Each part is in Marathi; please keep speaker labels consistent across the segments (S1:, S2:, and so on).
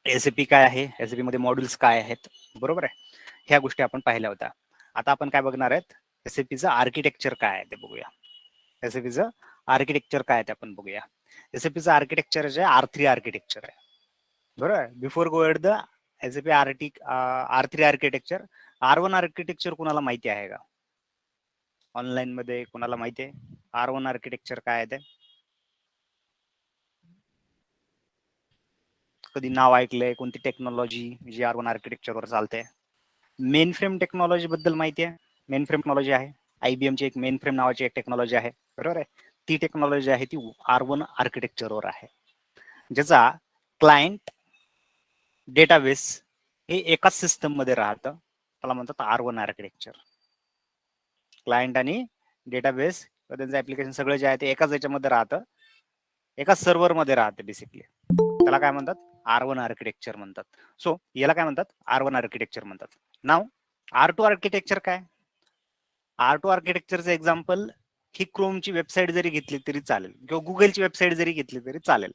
S1: एसएपी काय आहे, एसएपी मध्ये मॉड्यूल्स काय आहेत, बरोबर आहे. ह्या गोष्टी आपण पाहिल्या होत्या. आता आपण काय बघणार आहेत, एसएपीचं आर्किटेक्चर काय आहे ते बघूया. एसएपीचं आर्किटेक्चर काय आहे ते आपण बघूया. एसएपीचं आर्किटेक्चर जे R3 आर्किटेक्चर आहे, बरोबर. Before go at the SAP R3 architecture, R1 architecture कुणाला माहिती आहे का? ऑनलाईन मध्ये कुणाला माहिती आहे R1 आर्किटेक्चर काय आहे ते? कधी नाव ऐकलंय? कोणती टेक्नॉलॉजी जी R1 आर्किटेक्चरवर चालते? मेन फ्रेम टेक्नॉलॉजी बद्दल माहिती आहे? मेन फ्रेम टेक्नॉलॉजी आहे, IBM ची एक मेन फ्रेम नावाची एक टेक्नॉलॉजी आहे, बरोबर आहे. ती टेक्नॉलॉजी आहे ती R1 आर्किटेक्चरवर आहे, ज्याचा क्लायंट डेटाबेस हे एकाच सिस्टम मध्ये राहतं, त्याला म्हणतात R1 आर्किटेक्चर. क्लायंट आणि डेटाबेस त्यांचं ऍप्लिकेशन सगळं जे आहे ते एकाच याच्यामध्ये राहतं, एकाच सर्व्हर मध्ये राहते बेसिकली. त्याला काय म्हणतात? R1 आर्किटेक्चर म्हणतात. सो याला काय म्हणतात? R1 आर्किटेक्चर म्हणतात. नाव R2 आर्किटेक्चर काय? R2 आर्किटेक्चरचं एक्झाम्पल ही क्रोमची वेबसाईट जरी घेतली तरी चालेल, किंवा गुगलची वेबसाईट जरी घेतली तरी चालेल.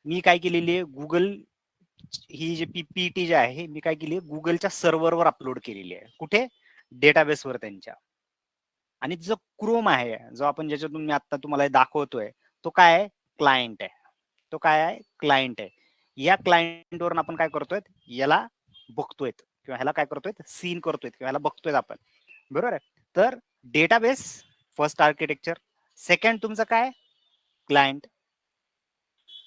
S1: मी काय केलेली आहे, गुगल ही जी पीपीटी जी आहे मी काय केली, गुगलच्या सर्व्हरवर अपलोड केलेली आहे. कुठे? डेटाबेसवर त्यांच्या. आणि जो क्रोम आहे, जो आपण ज्याच्यातून मी आता तुम्हाला दाखवतोय, तो काय आहे? क्लायंट आहे. तो काय आहे? क्लायंट आहे. या क्लायंटवरून आपण काय करतोय, याला बघतोय, किंवा ह्याला काय करतोय, सीन करतोय, किंवा ह्याला बघतोय आपण, बरोबर आहे. तर डेटाबेस फर्स्ट आर्किटेक्चर, सेकंड तुमचं काय? क्लायंट,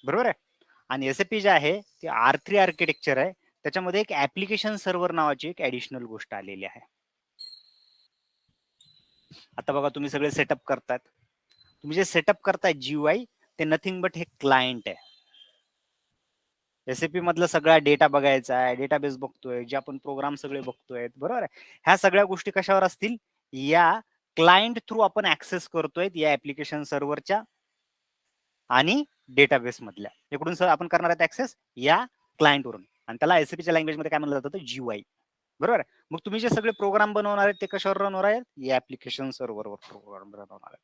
S1: बरोबर आहे. आणि एसएपी जे आहे ते R3 आर्किटेक्चर आहे, त्याच्यामध्ये एक ऍप्लिकेशन सर्व्हर नावाची एक ऍडिशनल गोष्ट आलेली आहे. आता बघा, तुम्ही सगळे सेटअप करतात, तुम्ही जे सेटअप करताय GUI ते नथिंग बट हे क्लायंट आहे. एसएपी मधला सगळा डेटा बघायचा आहे, डेटाबेस बघतोय, जे आपण प्रोग्राम सगळे बघतोय, बरोबर आहे. ह्या सगळ्या गोष्टी कशावर असतील? या क्लायंट थ्रू आपण ऍक्सेस करतोय या ऍप्लिकेशन सर्व्हरच्या आणि डेटाबेस मधल्या. इकडून आपण करणार आहेत ऍक्सेस या क्लायंट वरून, आणि त्याला एसएपीच्या लँग्वेज मध्ये काय म्हणलं जातं? GUI, बरोबर आहे. मग तुम्ही जे सगळे प्रोग्राम बनवणार आहेत ते कशावर रन होणार आहेत? या ऍप्लिकेशन सर्व्हरवर प्रोग्राम रन होणार आहेत.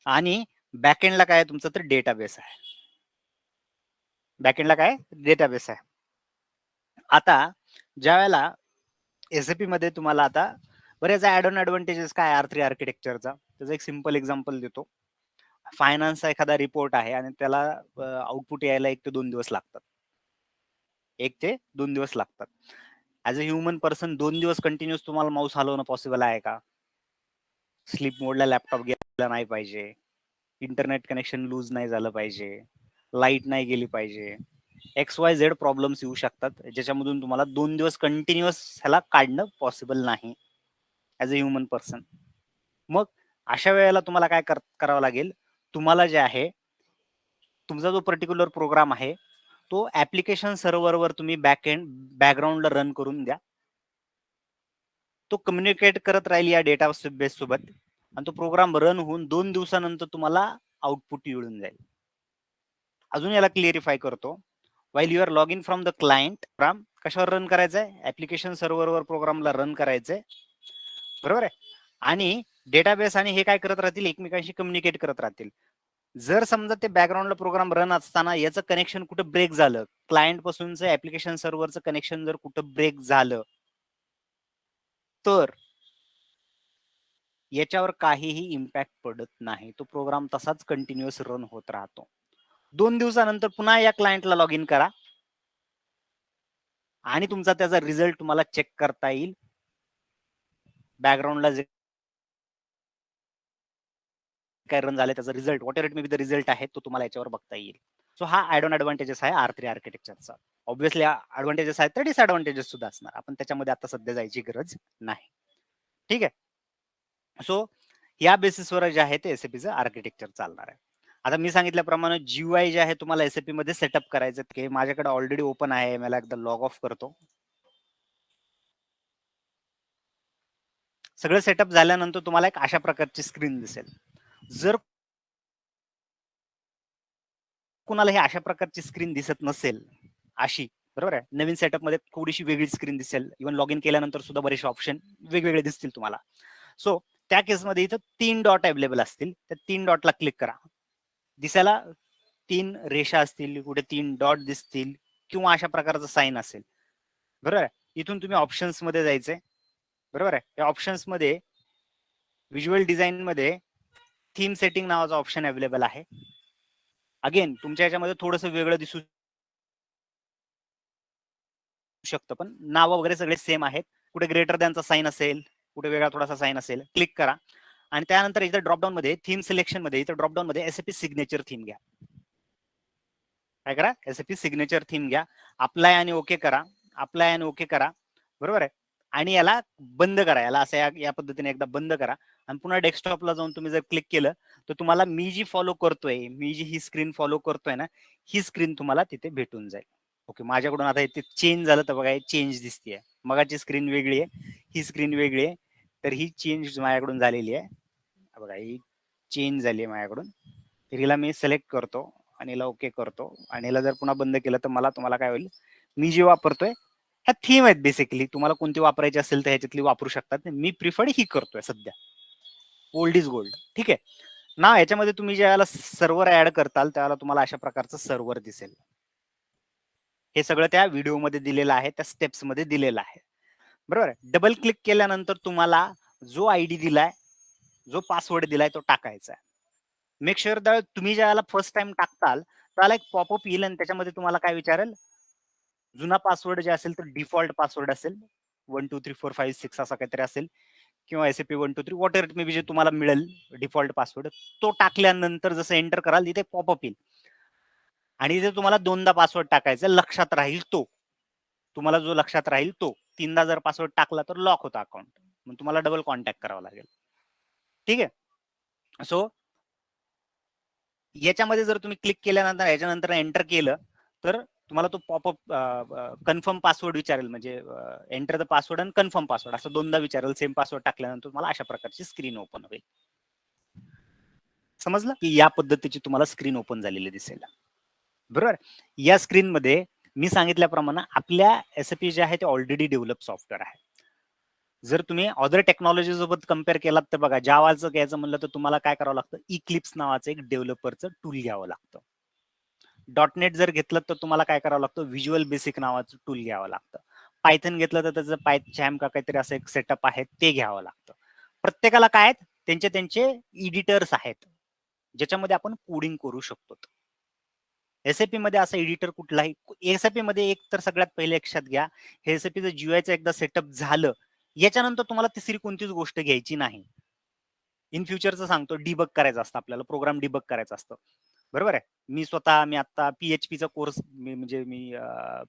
S1: आणि बॅकएंडला काय आहे तुमचं? तर डेटाबेस आहे. बॅकएंडला काय? डेटाबेस आहे. आता ज्या वेळेला एसएपी मध्ये तुम्हाला आता बरेच ऍड ऑन ऍडव्हान्टेजेस काय R3 आर्किटेक्चरचा, त्याचं एक सिंपल एक्झाम्पल देतो. फायनान्सचा एखादा रिपोर्ट आहे आणि त्याला आउटपुट यायला 1 ते 2 दिवस लागतात. 1 ते 2 दिवस लागतात. ऍज अ ह्युमन पर्सन 2 दिवस कंटिन्युअस तुम्हाला माऊस हलवणं पॉसिबल आहे का? स्लीप मोडला लॅपटॉप गेला नाही पाहिजे, इंटरनेट कनेक्शन लूज नाही झालं पाहिजे, लाईट नाही गेली पाहिजे, XYZ प्रॉब्लेम्स येऊ शकतात, ज्याच्यामधून तुम्हाला 2 दिवस कंटिन्युअस ह्याला काढणं पॉसिबल नाही ऍज अ ह्युमन पर्सन. मग अशा वेळेला तुम्हाला काय करावं लागेल? तुम्हाला जे आहे तुमचा जो पर्टिक्युलर प्रोग्राम आहे तो ऍप्लिकेशन सर्व्हरवर तुम्ही बॅकग्राऊंडला रन करून द्या. तो कम्युनिकेट करत राहील या डेटाबेस सोबत, आणि तो प्रोग्राम रन होऊन 2 दिवसानंतर तुम्हाला आउटपुट येऊन जाईल. अजून याला क्लिअरिफाय करतो. While you are log in from the client, program कशावर रन करायचा आहे? ऍप्लिकेशन सर्व्हरवर प्रोग्रामला रन करायचंय, बरोबर आहे. आणि डेटाबेस आणि हे काय करत राहतील? एकमेकांशी कम्युनिकेट करत राहतील. जर समजा ते बॅकग्राऊंडला प्रोग्राम रन असताना याचं कनेक्शन कुठं ब्रेक झालं, क्लायंट पासूनचं ऍप्लिकेशन सर्व्हरचं कनेक्शन जर कुठं ब्रेक झालं, तर याच्यावर काहीही इम्पॅक्ट पडत नाही. तो प्रोग्राम तसाच कंटिन्युअस रन होत राहतो. 2 दिवसानंतर पुन्हा या क्लायंटला लॉग इन करा आणि तुमचा त्याचा रिझल्ट तुम्हाला चेक करता येईल. बॅकग्राऊंडला जे काय रन झाले त्याचा result, what ever it may be the result आहे, तो तुम्हाला याच्यावर बघता येईल. सो हा ऍड ऑन ऍडव्हान्टेजेस आहे R3 आर्किटेक्चरचा. ऑब्व्हियसली ऍडव्हान्टेजेस आहेत तर डिसएडव्हान्टेजेस सुद्धा असणार, आपण त्याच्यामध्ये आता सध्या जायची गरज नाही. ठीक आहे. सो या बेसिसवर जे आहे ते एसएपीचं आर्किटेक्चर चालणार आहे. आता मी सांगितल्याप्रमाणे GUI जे आहे तुम्हाला एसएपी मध्ये सेटअप करायचं, की माझ्याकडे ऑलरेडी ओपन आहे, मला एकदा लॉग ऑफ करतो. सगळं सेटअप झाल्यानंतर तुम्हाला एक अशा प्रकारची स्क्रीन दिसेल. जर कुणाला हे अशा प्रकारची स्क्रीन दिसत नसेल अशी, बरोबर आहे, नवीन सेटअप मध्ये थोडीशी वेगळी स्क्रीन दिसेल, इव्हन लॉग इन केल्यानंतर सुद्धा बरेचसे ऑप्शन वेगवेगळे दिसतील तुम्हाला. सो त्या केसमध्ये इथं 3 डॉट अवेलेबल असतील, त्या 3 डॉटला क्लिक करा. दिसायला 3 रेषा असतील, कुठे 3 डॉट दिसतील किंवा अशा प्रकारचं साइन असेल. बरोबर आहे. इथून तुम्ही ऑप्शन्स मध्ये जायचंय. बरोबर आहे. या ऑप्शन्स मध्ये व्हिज्युअल डिझाइन मध्ये थीम सेटिंग नावाचा ऑप्शन अवेलेबल आहे. अगेन तुमच्या याच्यामध्ये थोडंसं वेगळं दिसू शकतं, पण नावं वगैरे सगळे सेम आहेत. कुठे ग्रेटर दॅनचा साइन असेल, कुठे वेगळा थोडासा साइन असेल, क्लिक करा आणि त्यानंतर इथे ड्रॉपडाऊन मध्ये थीम सिलेक्शन मध्ये इथे ड्रॉपडाऊन मध्ये एसएपी सिग्नेचर थीम घ्या. काय करा, एसएपी सिग्नेचर थीम घ्या, अप्लाय आणि ओके करा, अप्लाय आणि ओके करा. बरोबर आहे. आणि याला बंद करा, याला असं या पद्धतीने एकदा बंद करा आणि पुन्हा डेस्कटॉपला जाऊन तुम्ही जर क्लिक केलं तर तुम्हाला मी जी फॉलो करतोय, मी जी ही स्क्रीन फॉलो करतोय ना, ही स्क्रीन तुम्हाला तिथे भेटून जाईल. ओके, माझ्याकडून आता इथे चेंज झालं तर बघा, हे चेंज दिसतीये. मगाची स्क्रीन वेगळी आहे, ही स्क्रीन वेगळी आहे, तर ही चेंज माझ्याकडून झालेली आहे. बघा, ही चेंज झाली आहे माझ्याकडून. तर हिला मी सिलेक्ट करतो आणि हिला ओके करतो आणि हिला जर पुन्हा बंद केलं तर तुम्हाला काय होईल, मी जे वापरतोय ह्या थीम आहेत बेसिकली, तुम्हाला कोणती वापरायची असेल तर ह्याच्यातली वापरू शकतात. मी प्रिफर्ड ही करतोय सध्या, ओल्ड इज गोल्ड. ठीक आहे ना. याच्यामध्ये तुम्ही ज्याला सर्व्हर ऍड करताल त्याला तुम्हाला अशा प्रकारचं सर्व्हर दिसेल. हे सगळं त्या व्हिडिओमध्ये दिलेलं आहे, त्या स्टेप्स मध्ये दिलेलं आहे. बरोबर आहे. डबल क्लिक केल्यानंतर तुम्हाला जो आयडी दिलाय, जो पासवर्ड दिलाय तो टाकायचा आहे. मेक शुअर दॅट तुम्ही ज्याला फर्स्ट टाइम टाकताल त्याला एक पॉपअप येईल आणि त्याच्यामध्ये तुम्हाला काय विचारेल, जुना पासवर्ड जे असेल तर डिफॉल्ट पासवर्ड असेल, 1 2 3 4 5 6 असा काहीतरी असेल, किंवा SAP 1 2 3 whatever may be जे तुम्हाला मिळेल डिफॉल्ट पासवर्ड, तो टाकल्यानंतर जसं एंटर कराल तिथे पॉपअप येईल आणि इथे तुम्हाला दोनदा पासवर्ड टाकायचा, लक्षात राहील तो. तुम्हाला जो लक्षात राहील तो. तीनदा जर पासवर्ड टाकला तर लॉक होता अकाउंट, मग तुम्हाला डबल कॉन्टॅक्ट करावा लागेल. ठीक आहे. सो याच्यामध्ये जर तुम्ही क्लिक केल्यानंतर याच्यानंतर एंटर केलं तर तुम्हाला तो पॉपअप कन्फर्म पासवर्ड विचारेल, म्हणजे एंटर द पासवर्ड आणि कन्फर्म पासवर्ड असं दोनदा विचारेल. सेम पासवर्ड टाकल्यानंतर तुम्हाला अशा प्रकारची स्क्रीन ओपन होईल. समजलं की या पद्धतीची तुम्हाला स्क्रीन ओपन झालेली दिसेल. बरोबर. या स्क्रीन मध्ये मी सांगितल्याप्रमाणे आपल्या एसएपी जे आहे ते ऑलरेडी डेव्हलप सॉफ्टवेअर आहे. जर तुम्ही अदर टेक्नॉलॉजी सोबत कम्पेअर केलात तर बघा, जावाचं घ्यायचं म्हणलं तर तुम्हाला काय करावं लागतं, इक्लिप्स नावाचं एक डेव्हलपरचं टूल घ्यावं लागतं. डॉटनेट जर घेतलं तर तुम्हाला काय करावं लागतं, व्हिज्युअल बेसिक नावाचं टूल घ्यावं लागतं. पायथन घेतलं तर त्याचं पायथन का काहीतरी असं एक सेटअप आहे, ते घ्यावं लागतं. प्रत्येकाला काय आहेत, त्यांचे त्यांचे एडिटर्स आहेत ज्याच्यामध्ये आपण कोडिंग करू शकतो. एसएपी मध्ये असा एडिटर कुठलाही, एसएपी मध्ये एक तर सगळ्यात पहिले लक्षात घ्या, हे एसएपीचं जीयूआयचं एकदा सेटअप झालं याच्यानंतर तुम्हाला तिसरी कोणतीच गोष्ट घ्यायची नाही. इन फ्युचरचं सांगतो, डिबग करायचं असतं आपल्याला, प्रोग्राम डिबग करायचं असतं. बरोबर आहे. मी आता पीएचपीचा कोर्स म्हणजे मी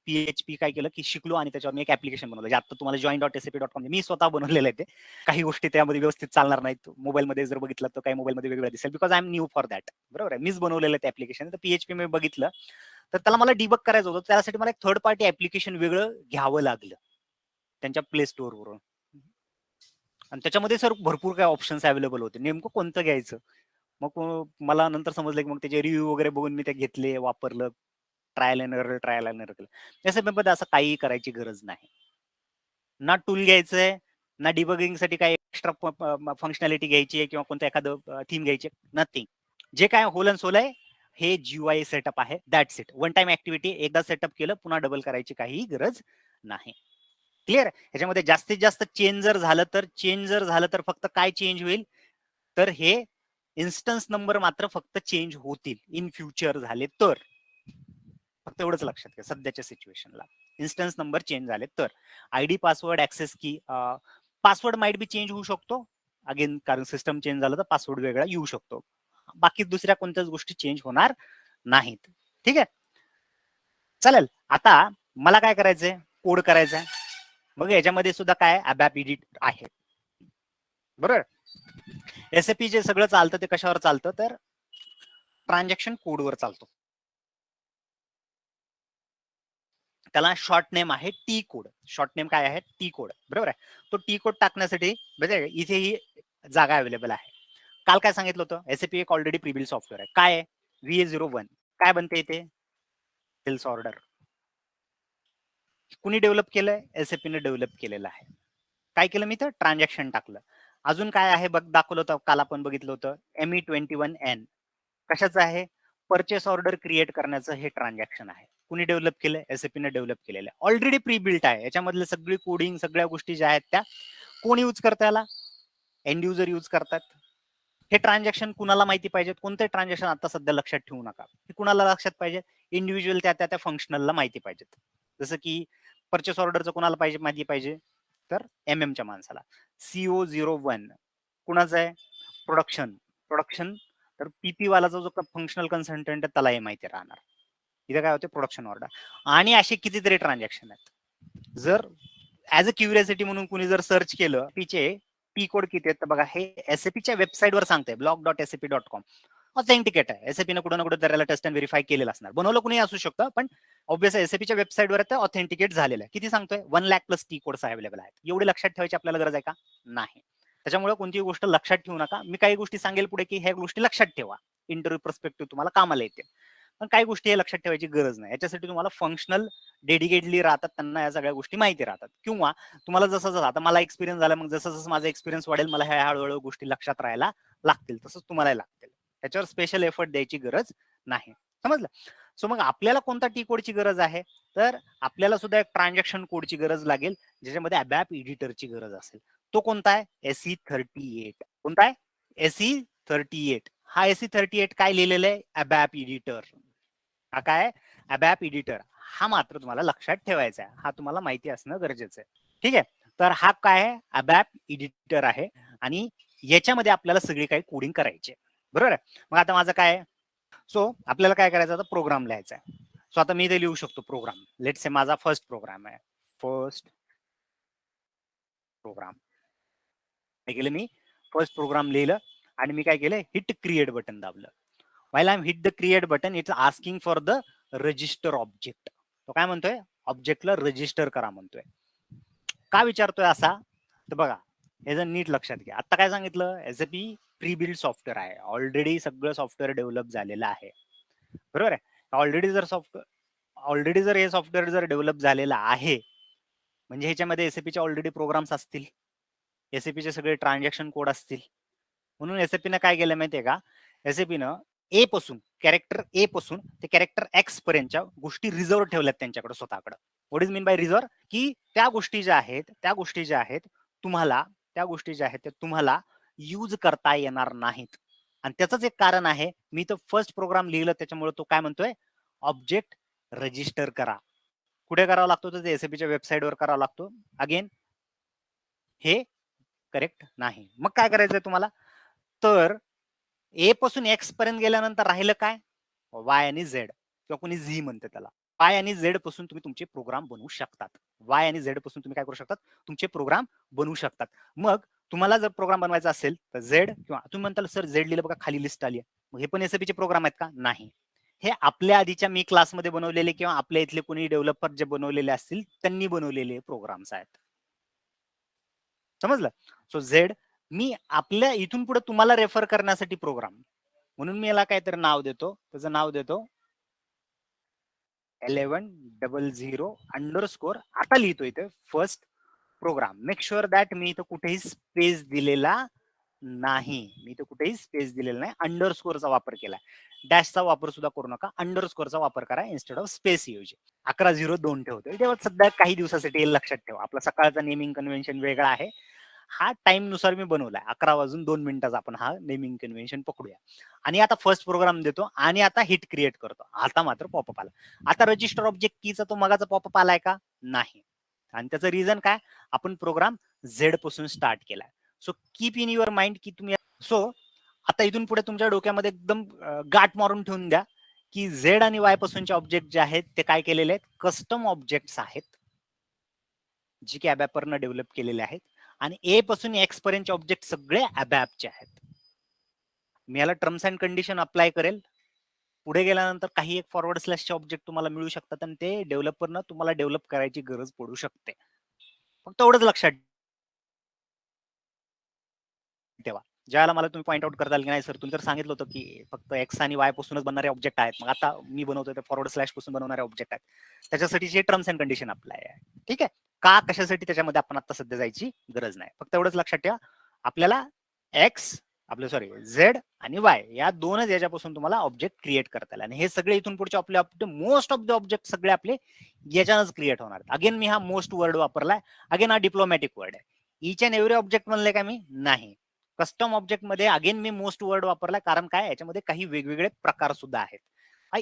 S1: पीएचपी काय केलं की शिकलो आणि त्याच्यावर मी एक ऍप्लिकेशन बनवलं, जे आता तुम्हाला join.sap.com मी स्वतः बनवलेलं आहे. ते काही गोष्टी त्यामध्ये व्यवस्थित चालणार नाहीत, मोबाईलमध्ये जर बघितलं तर काही मोबाईलमध्ये वेगळं दिसेल, because I am new for that. बरोबर आहे. मीच बनवलेलं आहे ते ऍप्लिकेशन. तर पीएचपी मी बघितलं तर त्याला मला डिबग करायचं होतं, त्यासाठी मला एक थर्ड पार्टी ऍप्लिकेशन वेगळं घ्यावं लागलं त्यांच्या प्ले स्टोअर वरून. आणि त्याच्यामध्ये सर भरपूर काही ऑप्शन्स अवेलेबल होते, नेमकं कोणतं घ्यायचं. मग मला नंतर समजलं की मग त्याचे रिव्ह्यू वगैरे बघून मी ते घेतले, वापरलं, ट्रायल अँड एरर केलं. त्यासाठी असं काही करायची गरज नाही. ना टूल घ्यायचंय, ना डिबगिंगसाठी काही एक्स्ट्रा फंक्शनॅलिटी घ्यायची आहे किंवा कोणतं एखादं थीम घ्यायची, नथिंग. जे काय होल अँड सोल आहे हे जीयूआय सेटअप आहे, that's it. One time activity, एकदा सेटअप केलं पुन्हा डबल करायची काही गरज नाही. क्लिअर. ह्याच्यामध्ये जास्तीत जास्त चेंज जर झालं तर फक्त काय चेंज होईल, तर हे इन्स्टन्स नंबर मात्र फक्त चेंज होतील इन फ्युचर झाले तर. फक्त एवढंच लक्षात घ्या सध्याच्या सिच्युएशनला. इन्स्टन्स नंबर चेंज झाले तर आयडी, पासवर्ड, ऍक्सेस की, पासवर्ड माइट बी चेंज होऊ शकतो अगेन, कारण सिस्टम चेंज झालं तर पासवर्ड वेगळा येऊ शकतो. बाकी दुसऱ्या कोणत्याच गोष्टी चेंज होणार नाहीत. ठीक आहे. चालेल. आता मला काय करायचंय, कोड करायचा. मग याच्यामध्ये सुद्धा काय अबॅप एडिट आहे. बरोबर. एसएपी जे सगळं चालतं ते कशावर चालतं, तर ट्रान्झॅक्शन कोडवर चालतो. त्याला शॉर्ट नेम आहे टी कोड. शॉर्ट नेम काय आहे, टी कोड. बरोबर आहे. तो टी कोड टाकण्यासाठी म्हणजे इथे ही जागा अवेलेबल आहे. काल काय सांगितलं होतं, एसएपी एक ऑलरेडी प्रीबिल्ड सॉफ्टवेअर आहे. काय आहे, VA01. काय बनते इथे, सेल्स ऑर्डर. कुणी डेव्हलप केलंय, एसएपी ने डेव्हलप केलेलं आहे. काय केलं मी तर ट्रान्झॅक्शन टाकलं. अजून काय आहे बघ, दाखवलं होतं काल, आपण बघितलं होतं ME21N. कशाचं आहे, परचेस ऑर्डर क्रिएट करण्याचं हे ट्रान्झॅक्शन आहे. कुणी डेव्हलप केलंय? एसएपीने डेव्हलप केलेलं आहे. ऑलरेडी प्री बिल्ट आहे. याच्यामधले सगळी कोडिंग सगळ्या गोष्टी ज्या आहेत त्या कोण यूज करता याला? एंड युजर यूज करतात. हे ट्रान्झॅक्शन कुणाला माहिती पाहिजे? कोणते ट्रान्झॅक्शन आता सध्या लक्षात ठेवू नका. हे कुणाला लक्षात पाहिजे? इंडिव्हिज्युअल त्या फंक्शनलला माहिती पाहिजेत. जसं की परचेस ऑर्डरचं कुणाला पाहिजे माहिती पाहिजे? तर एमएमच्या माणसाला. CO01 कुणाचं आहे? प्रोडक्शन तर पीपी वालाचा जो फंक्शनल कन्सल्टंट आहे त्यालाही माहिती राहणार. इथे काय होते? Production order. आणि असे कितीतरी ट्रान्झॅक्शन आहेत. जर ऍज अ क्युरियोसिटी म्हणून कुणी जर सर्च केलं तिचे टी कोड किती आहेत तर बघा हे एसएपीच्या वेबसाईटवर सांगते blog.sap.com. ऑथेंटिकेट आहे. एसएपीनं कुठं ना कुठं त्याला टेस्ट अँड व्हेरीफाय केलेलं असणार. बनवलं कुणी असू शकतं पण ऑब्व्हियस एसएपीच्या वेबसाईटवर ते ऑथेंटिकेट झालेलं आहे. किती सांगतोय? 1 lakh plus T codes available आहेत. एवढे लक्षात ठेवायची आपल्याला गरज आहे का? नाही. त्याच्यामुळे कोणतीही गोष्ट लक्षात ठेवू नका. मी काही गोष्टी सांगेल पुढे की ह्या गोष्टी लक्षात ठेवा. इंटरव्ह्यू पर्स्पेक्टिव्ह तुम्हाला कामाला येते. पण काही गोष्टी हे लक्षात ठेवायची गरज नाही. याच्यासाठी तुम्हाला फंक्शनल डेडिकेटली राहतात त्यांना या सगळ्या गोष्टी माहिती राहतात. किंवा तुम्हाला जसं जसं आता मला एक्सपिरियन्स झाला मग जसं जसं माझा एक्सपिरियन्स वाढेल मला ह्या हळूहळू गोष्टी लक्षात राहायला लागतील. तसंच तुम्हाला लागतील. त्याच्यावर स्पेशल एफर्ट द्यायची गरज नाही. समजलं? सो मग आपल्याला कोणता टी कोडची गरज आहे? तर आपल्याला सुद्धा एक ट्रान्झॅक्शन कोडची गरज लागेल ज्याच्यामध्ये अबॅप एडिटरची गरज असेल. तो कोणता आहे? SE38. कोणता आहे? SE38. हा SE38 काय लिहिलेलं आहे? अबॅप एडिटर. हा काय? अबॅप एडिटर. हा मात्र तुम्हाला लक्षात ठेवायचा आहे. हा तुम्हाला माहिती असणं गरजेचं आहे. ठीक आहे. तर हा काय आहे? अबॅप एडिटर आहे आणि याच्यामध्ये आपल्याला सगळी काही कोडिंग करायची. बरोबर आहे? मग आता माझं काय आहे? सो आपल्याला काय करायचं आता? प्रोग्राम लिहायचा आहे. सो आता मी इथे लिहू शकतो प्रोग्राम. लेट्स से माझा फर्स्ट प्रोग्राम आहे. First program. काय केलं मी? फर्स्ट प्रोग्राम लिहिलं आणि मी काय केलं? हिट क्रिएट बटन दाबलं. while I'm hit the create button it's asking for the register object. तो काय म्हणतोय? ऑब्जेक्टला रजिस्टर करा म्हणतोय. का विचारतोय असा? तर बघा हे जर नीट लक्षात घ्या. आता काय सांगितलं? एसएपी प्री बिल्ड सॉफ्टवेअर आहे. ऑलरेडी सगळं सॉफ्टवेअर डेव्हलप झालेलं आहे. बरोबर आहे? ऑलरेडी जर हे सॉफ्टवेअर जर डेव्हलप झालेलं आहे म्हणजे ह्याच्यामध्ये एसएपीचे ऑलरेडी प्रोग्राम्स असतील. एसएपीचे सगळे ट्रान्झॅक्शन कोड असतील. म्हणून एसएपीनं काय केलं माहितीये का? एसएपीनं ए पासून कॅरेक्टर ए पासून ते कॅरेक्टर एक्स पर्यंतच्या गोष्टी रिझर्व्ह ठेवल्यात त्यांच्याकडे स्वतःकडे. What is mean bye reserve? की त्या गोष्टी ज्या आहेत तुम्हाला यूज करता येणार नाहीत. आणि त्याचंच एक कारण आहे मी तर फर्स्ट प्रोग्राम लिहिलं त्याच्यामुळे तो काय म्हणतोय? ऑब्जेक्ट रजिस्टर करा. कुठे करावा लागतो? तर एसएपीच्या वेबसाईटवर करावा लागतो. अगेन हे करेक्ट नाही. मग काय करायचंय तुम्हाला? तर ए पासून एक्स पर्यंत गेल्यानंतर राहिलं काय? वाय आणि झेड किंवा कोणी झी म्हणते त्याला. वाय आणि झेड पासून तुम्ही तुमचे प्रोग्राम बनवू शकतात. वाय आणि झेड पासून तुम्ही काय करू शकतात? तुमचे प्रोग्राम बनवू शकतात. मग तुम्हाला जर प्रोग्राम बनवायचा असेल तर झेड किंवा तुम्ही म्हणताल सर झेड लिहिलं बघा खाली लिस्ट आली आहे. मग हे पण एसएपीचे प्रोग्राम आहेत का? नाही. हे आपल्या आधीच्या मी क्लासमध्ये बनवलेले किंवा आपल्या इथले कोणी डेव्हलपर जे बनवलेले असतील त्यांनी बनवलेले प्रोग्राम्स आहेत. समजलं? सो झेड मी आपल्या इथून पुढे तुम्हाला रेफर करण्यासाठी प्रोग्राम म्हणून मी याला काहीतरी नाव देतो. त्याचं नाव देतो 1100 आता लिहितो इथे first program. Make sure that मी इथं कुठेही स्पेस दिलेला नाही. मी इथं कुठेही स्पेस दिलेला नाही. अंडरस्कोरचा वापर केला. डॅशचा वापर सुद्धा करू नका. अंडरस्कोरचा वापर करा इन्स्टेड ऑफ स्पेस ऐवजी. 1102 ठेवतोय. तेव्हा सध्या काही दिवसासाठी लक्षात ठेवा. आपला सकाळचा नेमिंग कन्व्हेन्शन वेगळा आहे. हा टाइम नुसार मी बनवलाय. 11:02 आपण हा नेमिंग कन्व्हेन्शन पकडूया. आणि आता फर्स्ट प्रोग्राम देतो आणि आता हिट क्रिएट करतो. आता मात्र पॉपअप आला. आता रजिस्टर ऑब्जेक्ट कीचा तो मगाचा पॉपअप आलाय का? नाही. आणि त्याचं रिझन काय? आपण प्रोग्राम झेड पासून स्टार्ट केलाय. So keep in your mind की तुम्ही सो आता इथून पुढे तुमच्या डोक्यामध्ये एकदम गाठ मारून ठेवून द्या की झेड आणि वाय पासूनचे ऑब्जेक्ट जे आहेत ते काय केलेले आहेत? कस्टम ऑब्जेक्ट्स आहेत. जी की अबॅपरनं डेव्हलप केलेले आहेत. आणि ए पासून एक्स पर्यंतचे ऑब्जेक्ट सगळे अबॅपचे आहेत. मी याला टर्म्स अँड कंडिशन अप्लाय करेल. पुढे गेल्यानंतर काही एक फॉरवर्ड स्लॅशचे ऑब्जेक्ट तुम्हाला मिळू शकतात आणि ते डेव्हलपरनं तुम्हाला डेव्हलप करायची गरज पडू शकते. फक्त एवढंच लक्षात ठेवा. ज्याला मला तुम्ही पॉईंट आउट करताल की नाही सर तुम्ही तर सांगितलं होतं की फक्त एक्स आणि वाय पासूनच बनणारे ऑब्जेक्ट आहेत. मग आता मी बनवतोय ते फॉरवर्ड स्लॅश पासून बनवणारे ऑब्जेक्ट आहेत. त्याच्यासाठी जे टर्म्स अँड कंडिशन अप्लाय आहे. ठीक आहे. का कशासाठी त्याच्यामध्ये आपण आता सध्या जायची गरज नाही. फक्त एवढंच लक्षात ठेवा. आपल्याला एक्स आपलं सॉरी झेड आणि वाय या दोनच याच्यापासून तुम्हाला ऑब्जेक्ट क्रिएट करता येईल आणि हे सगळे इथून पुढचे आपले मोस्ट ऑफ द ऑब्जेक्ट सगळे आपले याच्यानंच क्रिएट होणार. अगेन मी हा मोस्ट वर्ड वापरलाय, अगेन हा डिप्लोमॅटिक वर्ड आहे. इच अँड एव्हरी ऑब्जेक्ट म्हणले का मी नाही. कस्टम ऑब्जेक्ट मध्ये अगेन मी मोस्ट वर्ड वापरलाय कारण काय याच्यामध्ये काही वेगवेगळे प्रकार सुद्धा आहेत.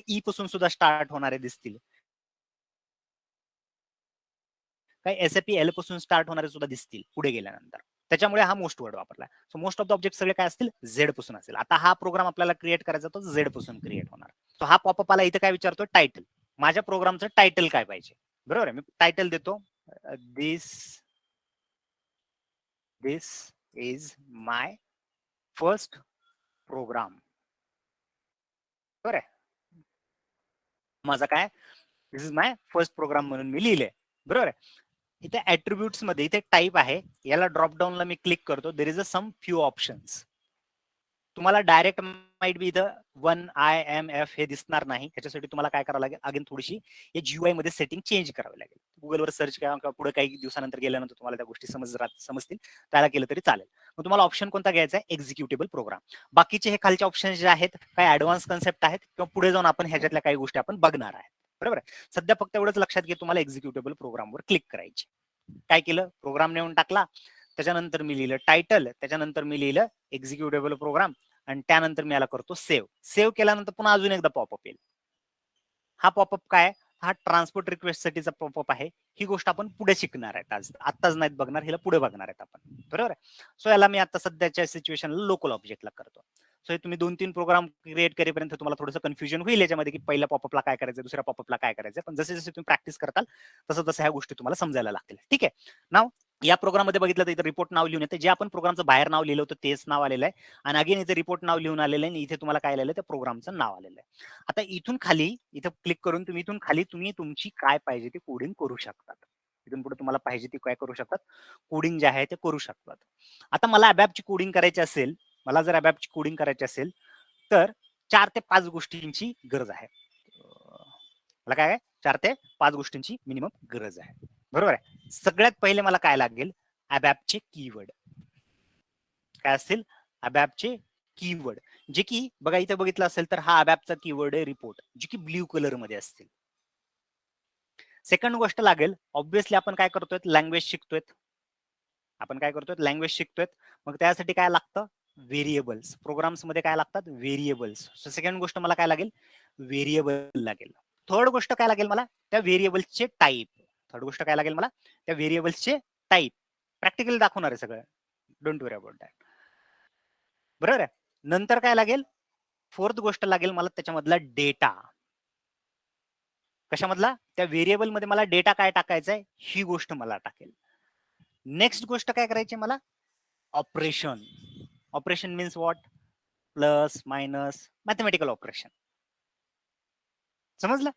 S1: ई पासून सुद्धा स्टार्ट होणारे दिसतील, काही एसएपी एल पासून स्टार्ट होणारे सुद्धा दिसतील पुढे गेल्यानंतर. त्याच्यामुळे हा मोस्ट वर्ड वापरला. So most of the object सगळे काय असतील झेड पासून असेल. आता हा प्रोग्राम आपल्याला क्रिएट करायचा तो झेड पासून क्रिएट होणार. सो हा पॉपअप आला, इथे काय विचारतो टायटल. माझ्या प्रोग्रामचं टायटल काय पाहिजे, बरोबर आहे. मी टायटल देतो दिस दिस इज माय फर्स्ट प्रोग्राम, बरोबर आहे. माझा काय दिस इज माय फर्स्ट प्रोग्राम म्हणून मी लिहिले, बरोबर आहे. इथे ऍट्रिब्यूट्स मध्ये इथे टाईप आहे, याला ड्रॉप डाऊनला मी क्लिक करतो. There is a some few options. तुम्हाला डायरेक्ट माइट बी इथं 1IMF हे दिसणार नाही. त्याच्यासाठी तुम्हाला काय करावं लागेल, अगेन थोडीशी या जीयूआय मध्ये सेटिंग चेंज करावी लागेल. गुगलवर सर्च करा किंवा पुढे काही दिवसानंतर गेल्यानंतर तुम्हाला त्या गोष्टी समजतील, त्याला केलं तरी चालेल. मग तुम्हाला ऑप्शन कोणता घ्यायचा आहे, एक्झिक्युटेबल प्रोग्राम. बाकीचे हे खालचे ऑप्शन जे आहेत काही ऍडव्हान्स कन्सेप्ट आहेत किंवा पुढे जाऊन आपण ह्याच्यातल्या काही गोष्टी आपण बघणार आहे, बरोबर आहे. सध्या फक्त एवढंच लक्षात घे, तुम्हाला एक्झिक्युटेबल प्रोग्रामवर क्लिक करायची. काय केलं, प्रोग्राम नेऊन टाकला, त्याच्यानंतर मी लिहिलं टायटल, त्याच्यानंतर मी लिहिलं एक्झिक्युटेबल प्रोग्राम आणि त्यानंतर मी याला करतो सेव्ह. सेव्ह केल्यानंतर पुन्हा अजून एकदा पॉपअप येईल. हा पॉपअप काय, हा ट्रान्सपोर्ट रिक्वेस्ट साठीचा पॉपअप आहे. ही गोष्ट आपण पुढे शिकणार आहेत, आत्ताच नाहीत बघणार, हिला पुढे बघणार आहेत आपण, बरोबर आहे. सो याला मी आता सध्याच्या सिच्युएशनला लोकल ऑब्जेक्टला करतो. सो तुम्ही 2-3 प्रोग्राम क्रिएट करेपर्यंत तुम्हाला थोडंसं कन्फ्युजन होईल याच्यामध्ये, की पहिल्या पॉपअपला काय करायचं, दुसऱ्या पॉपअपला काय करायचं. पण जसे जसे तुम्ही प्रॅक्टिस करताल तसं तसं ह्या गोष्टी तुम्हाला समजायला लागतील. ठीक आहे. नाव या प्रोग्राममध्ये बघितलं तर इथे रिपोर्ट नाव लिहून येते, जे आपण प्रोग्रामचं बाहेर नाव लिहिलं होतं तेच नाव आलेलं आहे. आणि अगेन इथे रिपोर्ट नाव लिहून आलेलं आहे आणि इथे तुम्हाला काय आलेलं आहे, त्या प्रोग्रामचं नाव आलेलं आहे. आता इथून खाली इथं क्लिक करून तुम्ही इथून खाली तुम्ही तुमची काय पाहिजे ती कोडिंग करू शकतात. इथून पुढे तुम्हाला पाहिजे ती काय करू शकतात, कोडिंग जे आहे ते करू शकतात. आता मला अबॅपची कोडिंग करायची असेल, मला जर अबॅपची कोडिंग करायची असेल तर 4 ते 5 गोष्टींची गरज आहे. मला काय आहे, 4 ते 5 गोष्टींची मिनिमम गरज आहे, बरोबर आहे. सगळ्यात पहिले मला काय लागेल, अबॅपचे कीवर्ड काय असतील, अबॅपचे कीवर्ड, जे की बघा इथे बघितलं असेल तर हा अबॅपचा कीवर्ड आहे रिपोर्ट, जे की ब्ल्यू कलर मध्ये असतील. सेकंड गोष्ट लागेल, ऑब्व्हियसली आपण काय करतोय, लँग्वेज शिकतोय. आपण काय करतोय, लँग्वेज शिकतोय. मग त्यासाठी काय लागतं, व्हेरिएबल्स. प्रोग्राम्स मध्ये काय लागतात, व्हेरिएबल्स. सो सेकंड गोष्ट मला काय लागेल, व्हेरिएबल लागेल. थर्ड गोष्ट काय लागेल मला, त्या व्हेरिएबल्सचे टाईप. थर्ड गोष्ट काय लागेल मला, त्या व्हेरिएबल्सचे टाईप. प्रॅक्टिकली दाखवणार आहे सगळं, डोंट वरी अबाउट दॅट, बरोबर आहे. नंतर काय लागेल, फोर्थ गोष्ट लागेल मला त्याच्यामधला डेटा. कशामधला, त्या व्हेरिएबल मध्ये मला डेटा काय टाकायचा आहे ही गोष्ट मला टाकेल. नेक्स्ट गोष्ट काय करायची मला, operation. Operation means what, plus minus mathematical operation, समजलं.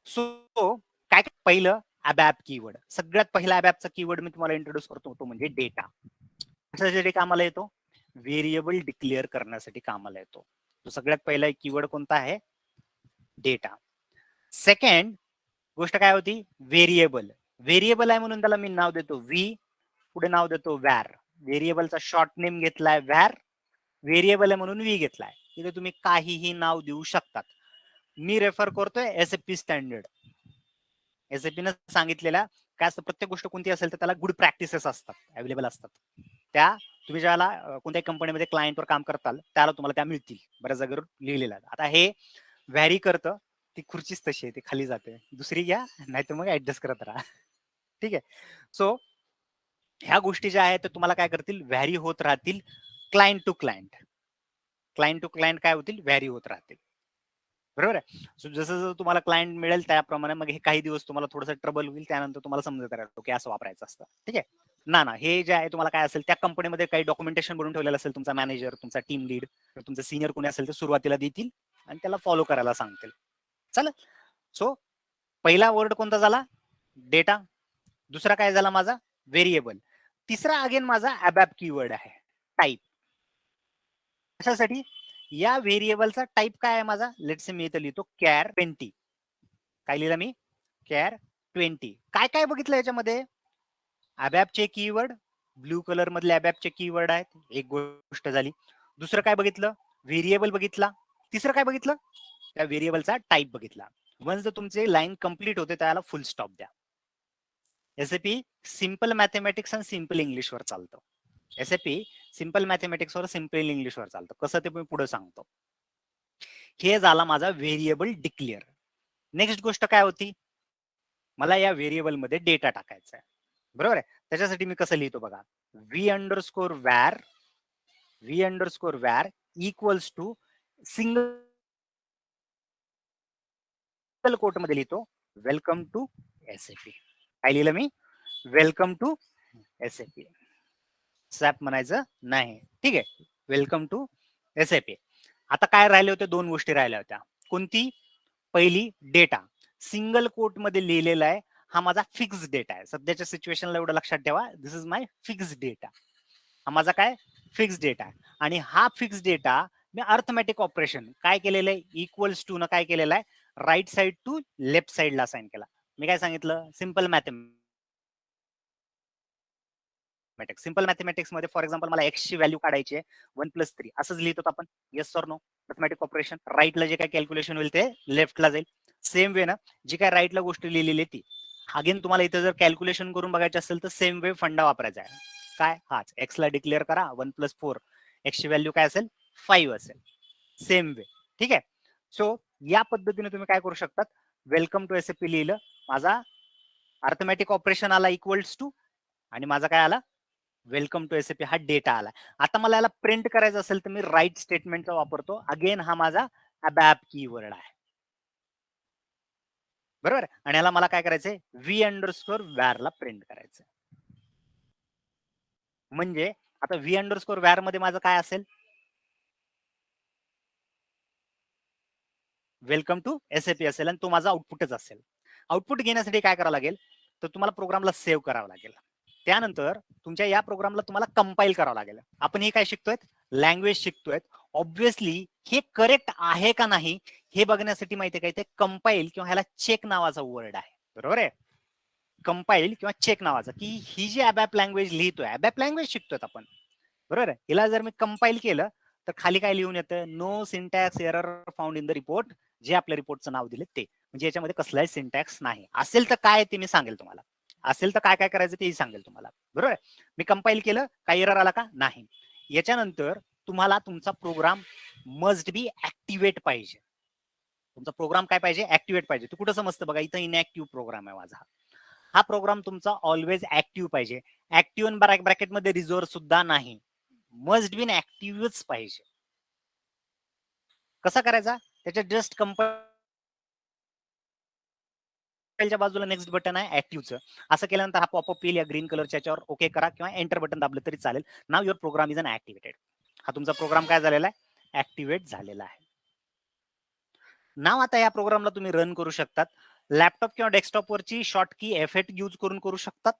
S1: सो काय पहिलं, अबॅप कीवर्ड. सगळ्यात पहिला अबॅपचा कीवर्ड मी तुम्हाला इंट्रोड्यूस करतो तो म्हणजे डेटा. कशासाठी कामाला येतो, व्हेरिएबल डिक्लेअर करण्यासाठी कामाला येतो. तो सगळ्यात पहिला एक कीवर्ड कोणता आहे, डेटा. सेकंड गोष्ट काय होती, व्हेरिएबल. व्हेरिएबल आहे म्हणून त्याला मी नाव देतो व्ही, पुढे नाव देतो वॅर. व्हेरिएबलचा शॉर्ट नेम घेतलाय वॅर, व्हेरिएबल आहे म्हणून व्ही घेतलाय. इथे तुम्ही काहीही नाव देऊ शकतात. मी रेफर करतोय एसएपी स्टँडर्ड. एसएपी न सांगितलेला काय असतं, प्रत्येक गोष्ट कोणती असेल तर त्याला गुड प्रॅक्टिसेस असतात, अवेलेबल असतात. त्या तुम्ही ज्याला कोणत्याही कंपनीमध्ये क्लायंटवर काम करताल त्याला तुम्हाला त्या मिळतील, बऱ्याच जागेवर लिहिलेलं आहे. आता हे व्हॅरी करतं, ती खुर्चीच तशी आहे, ती खाली जाते, दुसरी घ्या नाहीतर मग ऍडजस्ट करत राहा. ठीक आहे. सो ह्या गोष्टी ज्या आहेत तुम्हाला काय करतील, व्हॅरी होत राहतील. Client to client, client to client काय होतील, व्हॅरी होत राहतील, बरोबर आहे. सो जसं जसं तुम्हाला क्लायंट मिळेल त्याप्रमाणे मग हे काही दिवस तुम्हाला थोडंसं ट्रबल होईल, त्यानंतर तुम्हाला समजत राहतो की असं वापरायचं असतं. ठीक आहे ना. हे जे आहे तुम्हाला काय असेल, त्या कंपनीमध्ये काही डॉक्युमेंटेशन बनवून ठेवलेलं असेल, तुमचा मॅनेजर, तुमचा टीम लीड, तुमचा सिनियर कोणी असेल तर सुरुवातीला देतील आणि त्याला फॉलो करायला सांगतील. चालेल. सो पहिला वर्ड कोणता झाला, डेटा. दुसरा काय झाला माझा, व्हेरिएबल. तिसरा अगेन माझा अबॅप कीवर्ड आहे, टाईप. कशासाठी, या व्हेरिएबलचा टाईप काय आहे माझा, लेट्स से मी इथं लिहितो कॅर 20. काय लिहिलं मी, कॅर 20. काय काय बघितलं याच्यामध्ये, अबॅपचे कीवर्ड, ब्लू कलर मधले अबॅपचे कीवर्ड आहेत, एक गोष्ट झाली. दुसरं काय बघितलं, व्हेरिएबल बघितला, तिसरं काय बघितलं, त्या व्हेरिएबलचा टाईप बघितला. वन्स जर तुमचे लाईन कंप्लीट होते त्याला फुल स्टॉप द्या. एसएपी सिंपल मॅथमॅटिक्स आणि सिंपल इंग्लिश वर चालतं. SAP simple mathematics were simple English वर चालतं. कसं ते मी पुढे सांगतो. हे झाला माझा व्हेरिएबल डिक्लेअर. नेक्स्ट गोष्ट काय होती, मला या व्हेरिएबल मध्ये डेटा टाकायचा आहे, बरोबर आहे. त्याच्यासाठी मी कसं लिहितो बघा, v underscore var equals to single quote मध्ये लिहितो वेलकम टू एसएपी. काय लिहिलं मी, वेलकम टू एसएपी. सॅप म्हणायचं नाही, ठीक आहे. Welcome to SAP. आता काय राहिले होते, दोन गोष्टी राहिल्या होत्या. कोणती, पहिली डेटा. सिंगल कोट मध्ये लिहिलेला आहे, हा माझा फिक्स डेटा आहे. सध्याच्या सिच्युएशनला एवढं लक्षात ठेवा, this is my fix data. हा माझा काय फिक्स डेटा आहे. आणि हा फिक्स डेटा मी अर्थमॅटिक ऑपरेशन काय केलेलं आहे, इक्वल्स टू न काय केलेलं आहे, राईट साइड टू लेफ्ट साइडला असाइन केला. मी काय सांगितलं, सिंपल मॅथमॅटिक्स. सिंपल मॅथमॅटिक्स मध्ये फॉर एक्झाम्पल मला एक्स ची व्हॅल्यू काढायची आहे, 1+3 असंच लिहितो आपण, yes or no. Mathematic operation, राईटला जे काय कॅल्क्युलेशन होईल ते लेफ्टला जाईल. सेम वे ना, जी काय राईटला गोष्ट लिहिलेली ती अगेन तुम्हाला इथं जर कॅल्क्युलेशन करून बघायचं असेल तर सेम वे फंडा वापरायचा आहे. काय, हाच एक्स ला डिक्लेअर करा 1+4, एक्स ची व्हॅल्यू काय असेल 5 असेल. सेम वे, ठीक आहे. सो या पद्धतीने तुम्ही काय करू शकतात, वेलकम टू एसएपी लिहिलं, माझा अर्थमॅटिक ऑपरेशन आला इक्वल्स टू, आणि माझा काय आला, वेलकम टू एसएपी हा डेटा आला. आता मला याला प्रिंट करायचं असेल तर मी राईट स्टेटमेंटचा वापरतो. अगेन हा माझा अबॅप कीवर्ड आहे, बरोबर. आणि याला मला काय करायचंय, v अंडरस्कोर वॅरला प्रिंट करायचं. म्हणजे आता v अंडरस्कोर वॅर मध्ये माझं काय असेल, वेलकम टू एसएपी असेल, आणि तो माझा आउटपुटच असेल. आउटपुट घेण्यासाठी काय करावं लागेल, तर तुम्हाला प्रोग्रामला सेव्ह करावं लागेल. त्यानंतर तुमच्या या प्रोग्रामला तुम्हाला कंपाईल करावं लागेल. आपण हे काय शिकतोय, लँग्वेज शिकतोय. ऑब्व्हियसली हे करेक्ट आहे का नाही हे बघण्यासाठी माहिती आहे काय, ते कंपाईल किंवा ह्याला चेक नावाचा वर्ड आहे, बरोबर आहे. कंपाईल किंवा चेक नावाचा, की ही जी अबॅप लँग्वेज लिहितोय, अबॅप लँग्वेज शिकतोय आपण, बरोबर आहे. हिला जर मी कंपाईल केलं तर खाली काय लिहून येतं, no syntax error found in the report. जे आपल्या रिपोर्टचं नाव दिले ते, म्हणजे याच्यामध्ये कसलाही सिंटॅक्स नाही. असेल तर काय ते मी सांगेल तुम्हाला, असेल तर काय काय करायचं तेही सांगेल तुम्हाला, बरोबर. मी कंपाईल केलं, काही एरर आला का नाही. याच्यानंतर तुम्हाला तुमचा प्रोग्राम मस्ट बी ऍक्टिव्हेट पाहिजे. तुमचा प्रोग्राम काय पाहिजे, ऍक्टिव्हेट पाहिजे. तू कुठं समजतं बघा, इथं इनऍक्टिव्ह प्रोग्राम आहे माझा. हा प्रोग्राम तुमचा ऑलवेज ऍक्टिव्ह पाहिजे. ऍक्टिव्ह ब्रॅकेटमध्ये रिझर्व सुद्धा नाही, मस्ट बी ऍक्टिव्हच पाहिजे. कसा करायचा, त्याच्या जस्ट कंपाईलच्या बाजूला नेक्स्ट बटन आहे ऍक्टिव्हचं. असं केल्यानंतर हा पॉपअप येईल या ग्रीन कलरच्या याच्यावर, ओके करा किंवा एंटर बटन दाबलं तरी चालेल. Now your program is unactivated. हा तुमचा प्रोग्राम काय झालेला आहे, ऍक्टिव्हेट झालेला आहे. नाव आता या प्रोग्रामला तुम्ही रन करू शकतात. लॅपटॉप किंवा डेस्कटॉपवरची शॉर्ट की F8 यूज करून करू शकतात,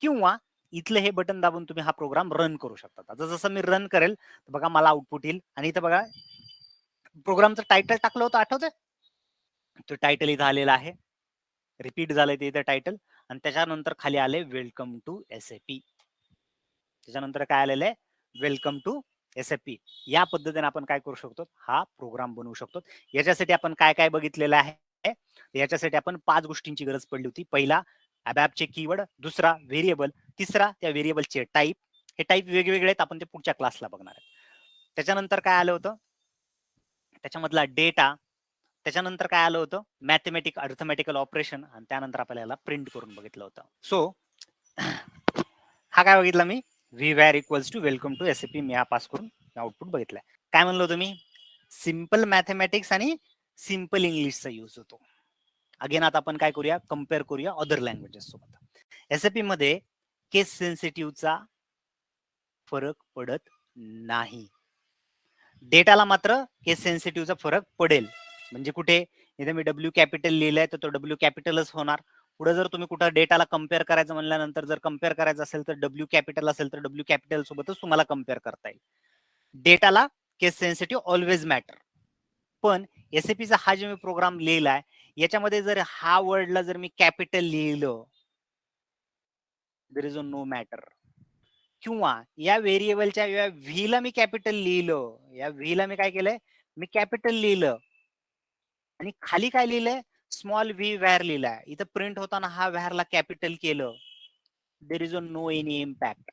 S1: किंवा इथलं हे बटन दाबून तुम्ही हा प्रोग्राम रन करू शकता. आता जसं मी रन करेल बघा, मला आउटपुट येईल. आणि इथं बघा प्रोग्रामचं टायटल टाकलं होतं, आठवतंय, तो टायटल इथं आलेला आहे, रिपीट झालंय ते इथं टायटल. आणि त्याच्यानंतर खाली आले वेलकम टू एसएपी. त्याच्यानंतर काय आलेलं आहे, वेलकम टू एसएपी. या पद्धतीने आपण काय करू शकतो, हा प्रोग्राम बनवू शकतो. याच्यासाठी आपण काय काय बघितलेलं आहे, याच्यासाठी आपण 5 गोष्टींची गरज पडली होती. पहिला अबॅपचे कीवर्ड, दुसरा व्हेरिएबल, तिसरा त्या व्हेरिएबलचे टाईप. हे टाईप वेगवेगळे आहेत, आपण ते पुढच्या क्लासला बघणार आहे. त्याच्यानंतर काय आलं होतं, त्याच्यामधला डेटा. त्याच्यानंतर काय आलं होतं, मॅथमॅटिक अर्थमॅटिकल ऑपरेशन. आणि त्यानंतर आपल्याला याला प्रिंट करून बघितलं होतं. सो हा काय बघितला मी, V var equals to welcome to SAP. मी हा पास करून आउटपुट बघितलाय. काय म्हणलो होतो मी, सिंपल मॅथमॅटिक्स आणि सिंपल इंग्लिशचा यूज होतो. अगेन आता आपण काय करूया, कम्पेअर करूया अदर लँग्वेजेस सोबत. एसएपी मध्ये केस सेन्सिटिव्हचा फरक पडत नाही. डेटाला मात्र केस सेन्सिटिव्हचा फरक पडेल. म्हणजे कुठे, इथे मी डब्ल्यू कॅपिटल लिहिलंय तर तो डब्ल्यू कॅपिटलच होणार. पुढे जर तुम्ही कुठं डेटाला कम्पेअर करायचं म्हणल्यानंतर, जर कम्पेअर करायचं असेल तर डब्ल्यू कॅपिटल असेल तर डब्ल्यू कॅपिटल सोबतच तुम्हाला कम्पेअर करता येईल. डेटाला केस सेन्सिटिव्ह ऑलवेज मॅटर. पण एसएपीचा हा जो मी प्रोग्राम लिहिलाय, याच्यामध्ये जर हा वर्डला जर मी कॅपिटल लिहिलं, there is a no matter. किंवा या व्हेरिएबलच्या या व्हीला मी कॅपिटल लिहिलं, या व्हीला मी काय केलंय, मी कॅपिटल लिहिलं आणि खाली काय लिहिलंय, स्मॉल व्ही व्हॅर लिहिलाय. इथं प्रिंट होताना हा व्हॅरला कॅपिटल केलं, there is no any impact.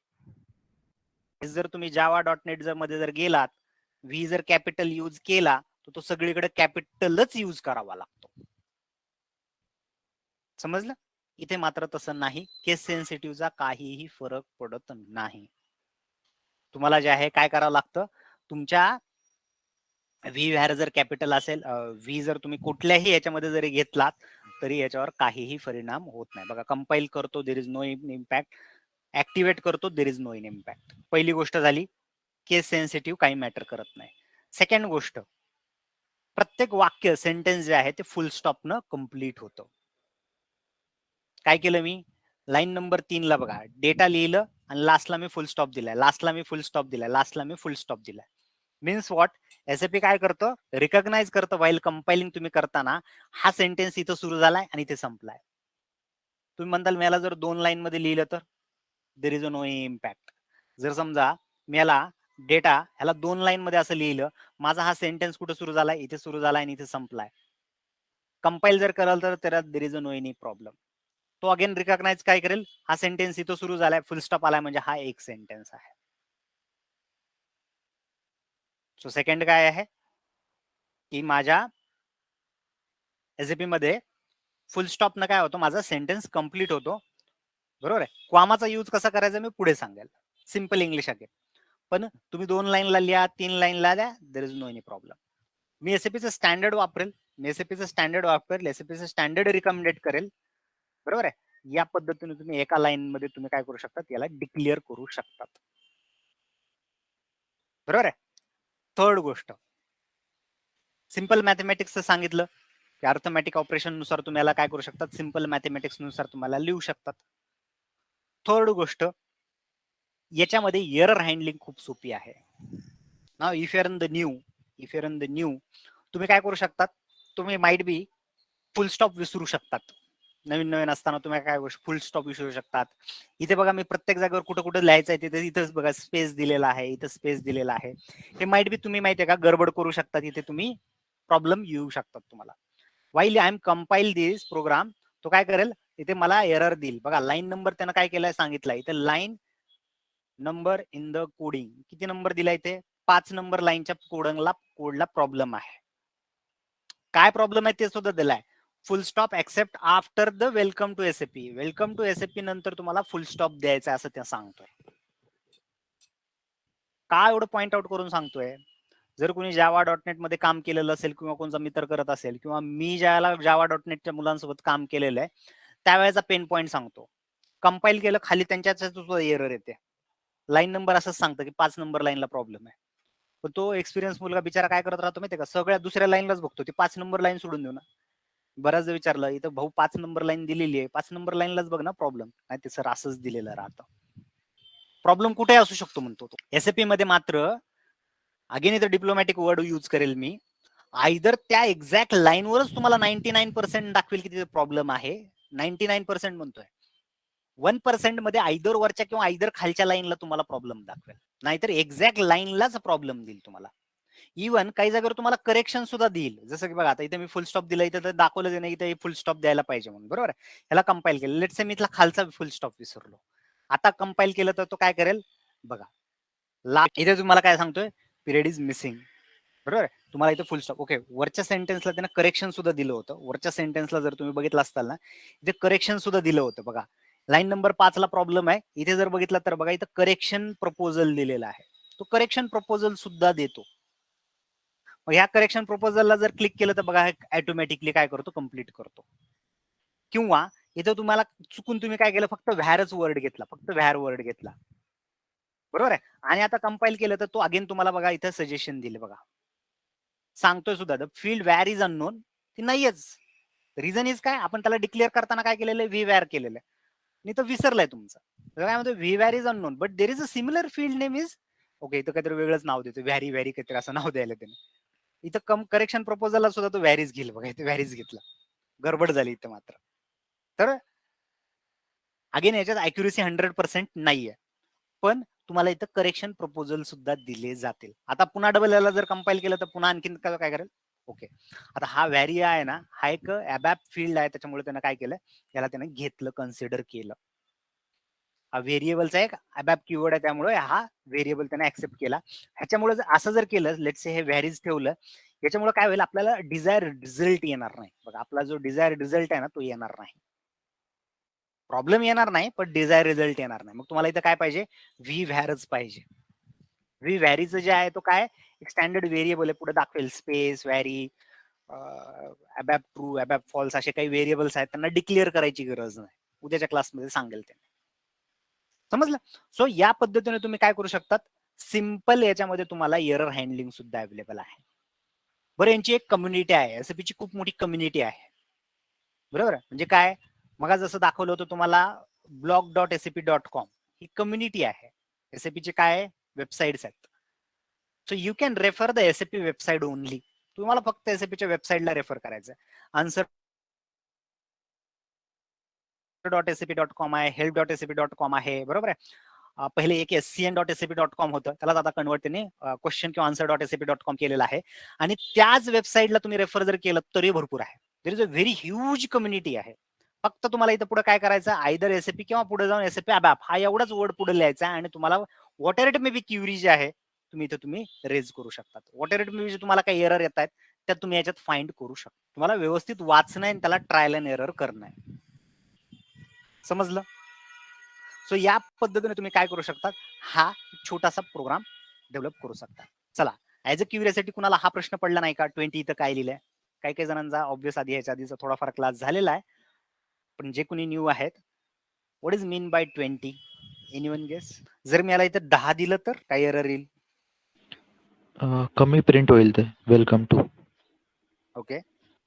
S1: जर तुम्ही जावा .NET जर मध्ये जर गेलात, व्ही जर कॅपिटल यूज केला तर तो सगळीकडे कॅपिटलच यूज करावा लागतो. समजलं? इथे मात्र तसं नाही. केस सेन्सिटिव्हचा काहीही फरक पडत नाही. तुम्हाला जे आहे काय करावं लागतं, तुमच्या व्ही व्हॅर जर कॅपिटल असेल, व्ही जर तुम्ही कुठल्याही याच्यामध्ये जरी घेतलात तरी याच्यावर काहीही परिणाम होत नाही. बघा, कंपाईल करतो, there is no impact. Activate करतो, देर इज नो इम्पॅक्ट. पहिली गोष्ट झाली, केस सेन्सिटिव्ह काही मॅटर करत नाही. सेकंड गोष्ट, प्रत्येक वाक्य सेंटेन्स जे आहे ते फुल स्टॉप न कम्प्लीट होतं. काय केलं मी, लाईन नंबर 3 ला बघा, डेटा लिहिलं आणि लास्टला मी फुल स्टॉप दिलाय, लास्टला मी फुल स्टॉप दिलाय, लास्टला मी फुल स्टॉप दिलाय. मीन्स व्हॉट, एसएपी काय करतो, रिकॉग्नाइज करतो वाईल कंपाइलिंग तुम्ही करताना हा सेंटेन्स इथं सुरू झालाय आणि इथे संपलाय. तुम्ही म्हणताल मला जर 2 लाईन मध्ये लिहिलं तर देर इज नो इम्पॅक्ट. जर समजा मला डेटा ह्याला 2 लाईन मध्ये असं लिहिलं, माझा हा सेंटेन्स कुठे सुरू झालाय, इथे सुरू झालाय आणि इथे संपलाय. कंपाईल जर कराल तर त्याला there is no any problem. तो अगेन रिकॉग्नाइज काय करेल, हा सेंटेन्स इथं सुरू झालाय, फुल स्टॉप आलाय म्हणजे हा एक सेंटेन्स आहे. सो सेकंड काय आहे की माझ्या एसएपी मध्ये फुल स्टॉप न काय होतो, माझा सेंटेन्स कंप्लीट होतो. बरोबर आहे. क्वामाचा यूज कसा करायचा मी पुढे सांगेल, सिंपल इंग्लिश आहे. पण तुम्ही 2 लाईनला लिहा, 3 लाईनला द्या, there is no any problem. मी एसएपीचं स्टँडर्ड वापरेल, एसएपीचं स्टँडर्ड रिकमेंडेड करेल. बरोबर आहे. या पद्धतीने तुम्ही एका लाईन मध्ये तुम्ही काय करू शकता, याला डिक्लेअर करू शकतात. बरोबर आहे. थर्ड गोष्ट, सिंपल मॅथमॅटिक्सचं सांगितलं की अर्थमॅटिक ऑपरेशन नुसार तुम्ही याला काय करू शकतात, सिंपल मॅथमॅटिक्स नुसार तुम्हाला लिहू शकतात. थर्ड गोष्ट, याच्यामध्ये एरर हँडलिंग खूप सोपी आहे. Now if your in the new तुम्ही काय करू शकतात, तुम्ही माइट बी फुल स्टॉप विसरू शकतात. नवीन असताना तुम्ही काय फुल स्टॉप विसरू शकतात. इथे बघा मी प्रत्येक जागेवर कुठं कुठं लिहायचं आहे तिथे इथंच बघा स्पेस दिलेला आहे, इथं स्पेस दिलेला आहे. हे माइट बी तुम्ही माहिती आहे का गडबड करू शकतात, इथे तुम्ही प्रॉब्लेम येऊ शकतात तुम्हाला. While I am compile this program, तो काय करेल, इथे मला एरर देईल. बघा लाईन नंबर त्यानं काय केलाय सांगितलंय, इथे line number in the coding किती नंबर दिलाय, इथे 5 नंबर लाईनच्या कोडला प्रॉब्लेम आहे. काय प्रॉब्लेम आहे ते सुद्धा दिलाय, full stop except after the welcome to SAP. Welcome to SAP नंतर तुम्हाला फुल स्टॉप द्यायचा असं त्या सांगतोय. काय एवढं पॉइंट आउट करून सांगतोय, जर कोणी जावा .NET मध्ये काम केलेलं असेल किंवा कोणता मित्र करत असेल किंवा मी ज्याला जावा .NETच्या मुलांसोबत काम केलेलं आहे त्यावेळेचा पेन पॉइंट सांगतो. कंपाईल केलं, खाली त्यांच्याच एरर येते, लाईन नंबर असंच सांगतं की 5 नंबर लाईनला प्रॉब्लेम आहे. पण तो एक्सपिरियन्स मुलगा बिचारा काय करत राहतो माहितीये का, सगळ्या दुसऱ्या लाईनलाच बघतो, ती 5 नंबर लाईन सोडून देऊ ना. बऱ्याचदा विचारलं, इथं भाऊ 5 नंबर लाईन दिलेली आहे, 5 नंबर लाईनलाच बघ ना प्रॉब्लेम. नाही ते सर असंच दिलेलं राहतं. प्रॉब्लेम कुठे असू शकतो म्हणतो तो. एसएपी मध्ये मात्र अगेन इथं डिप्लोमॅटिक वर्ड यूज करेल मी, आयदर त्या एक्झॅक्ट लाईनवरच तुम्हाला 99% दाखवेल की तिथे प्रॉब्लेम आहे, 99% म्हणतोय. 1% मध्ये आयदर वरच्या किंवा आयदर खालच्या लाईनला तुम्हाला प्रॉब्लेम दाखवेल, नाहीतर एक्झॅक्ट लाईनलाच प्रॉब्लेम देईल तुम्हाला. इव्हन काही जागेवर तुम्हाला करेक्शन सुद्धा देईल, जसं की बघा आता इथे मी फुल स्टॉप दिला, इथे दाखवलं नाही इथे फुल स्टॉप द्यायला पाहिजे म्हणून. बरोबर आहे. ह्याला कंपाईल केलं, लेट्स से मी इथला खालचा फुल स्टॉप विसरलो, आता कंपाईल केलं तर तो काय करेल बघा, इथे तुम्हाला काय सांगतोय, पिरियड इज मिसिंग. बरोबर आहे. तुम्हाला इथे फुल स्टॉप, ओके, वरच्या सेंटेन्सला त्यानं करेक्शन सुद्धा दिलं होतं. वरच्या सेंटेन्सला जर तुम्ही बघितलं असताल ना, इथे करेक्शन सुद्धा दिलं होतं. बघा लाईन नंबर 5 ला प्रॉब्लेम आहे, इथे जर बघितलं तर बघा इथं करेक्शन प्रपोजल दिलेला आहे, तो करेक्शन प्रपोजल सुद्धा देतो. मग ह्या करेक्शन प्रपोजलला जर क्लिक केलं तर बघा ऑटोमॅटिकली काय करतो, कंप्लीट करतो. किंवा इथं तुम्हाला चुकून तुम्ही काय केलं, फक्त व्हॅरच वर्ड घेतला, फक्त व्हॅर वर्ड घेतला. बरोबर आहे. आणि आता कंपाईल केलं तर तो अगेन तुम्हाला बघा इथं सजेशन दिले, बघा सांगतोय सुद्धा the field where is unknown, ती नाहीच. रिझन इज काय, आपण त्याला डिक्लेअर करताना काय केलेलं आहे, व्ही व्हॅर केलेलं आहे, नाही तर विसरलाय तुमचं. काय म्हणतो, V where is unknown but there is a similar field name is, okay इथं काहीतरी वेगळंच नाव देतो, व्हॅरी व्हॅरी काहीतरी असं नाव द्यायला त्याने. इथं करेक्शन प्रपोजलला सुद्धा तो व्हॅरीज घेईल, बघा इथे व्हॅरीज घेतला, गडबड झाली इथं मात्र. तर अगेन याच्यात अॅक्युरेसी 100% नाहीये, पण तुम्हाला इथं करेक्शन प्रपोजल सुद्धा दिले जातील. आता पुन्हा डबल याला जर कंपाईल केलं तर पुन्हा आणखीन काय करेल? ओके. आता हा व्हॅरिया आहे ना, हा एक अबॅप फील्ड आहे, त्याच्यामुळे त्यानं काय केलं, याला त्यानं घेतलं, कन्सिडर केलं. हा व्हेरिएबलचा एक अबॅप कीवर्ड आहे, त्यामुळे हा व्हेरिएबल त्याने ऍक्सेप्ट केला. ह्याच्यामुळे असं जर केलं, लेट्स से हे व्हॅरीज ठेवलं, याच्यामुळे काय होईल, आपल्याला डिझायर रिझल्ट येणार नाही. बघा, आपला जो डिझायर रिझल्ट आहे ना, तो येणार नाही. प्रॉब्लेम येणार नाही, पण डिझायर रिझल्ट येणार नाही. मग तुम्हाला इथं काय पाहिजे, व्ही व्हॅरच पाहिजे. व्ही व्हॅरीचं जे आहे तो काय, एक स्टँडर्ड व्हेरिएबल आहे, पुढे दाखवेल स्पेस व्हॅरी, अबॅप ट्रू, अबॅप फॉल्स, असे काही व्हेरिएबल्स आहेत, त्यांना डिक्लेअर करायची गरज नाही. उद्याच्या क्लासमध्ये सांगेल ते. समजलं? सो या पद्धतीने तुम्ही काय करू शकतात, सिंपल याच्यामध्ये तुम्हाला एरर हँडलिंग सुद्धा अवेलेबल आहे. बरं, यांची एक कम्युनिटी आहे, एसएपीची खूप मोठी कम्युनिटी आहे, बरोबर. म्हणजे काय, मग जसं दाखवलं होतं तुम्हाला, blog.sap.com ही कम्युनिटी आहे. एसएपीचे काय वेबसाईट्स आहेत. So you can refer the SAP website only. तुम्हाला फक्त एसएपीच्या वेबसाईटला रेफर करायचं. आन्सर .sap.com आहे, help.sap.com आहे, बरोबर आहे. पहिले एक scn.sap.com होतं, त्याला आता कन्वर्ट त्यांनी क्वेश्चन किंवा answer.sap.com केलेलं आहे. आणि त्याच वेबसाईटला तुम्ही रेफर जर केलं तरी भरपूर आहे. There is a very huge community आहे. फक्त तुम्हाला इथं पुढे काय करायचं, आयदर एसएपी किंवा पुढे जाऊन एसएपी अबॅप हा एवढाच वर्ड पुढे लिहायचा आणि तुम्हाला whatever it may be query जे आहे तुम्ही इथं तुम्ही रेज करू शकता. Whatever it may be तुम्हाला काही एरर येत आहेत त्यात तुम्ही याच्यात फाइंड करू शकता. तुम्हाला व्यवस्थित वाचणं आहे, त्याला ट्रायल अँड एरर करणं आहे. समजलं? सो या पद्धतीने तुम्ही काय करू शकता, हा छोटासा प्रोग्राम डेव्हलप करू शकता. चला, ऍज अ क्युरियोसिटी कुणाला हा प्रश्न पडला नाही का, 20 इथं काय लिहिलंय? काही काही जणांचा ऑब्विस आधी ह्याच्या आधीचा थोडाफार क्लास झालेला आहे, पण जे कोणी न्यू आहेत, what is mean by 20? Anyone guess? जर मी याला इथं 10 दिलं तर काय एरर येईल?
S2: कमी प्रिंट होईल ते, वेलकम टू.
S1: ओके,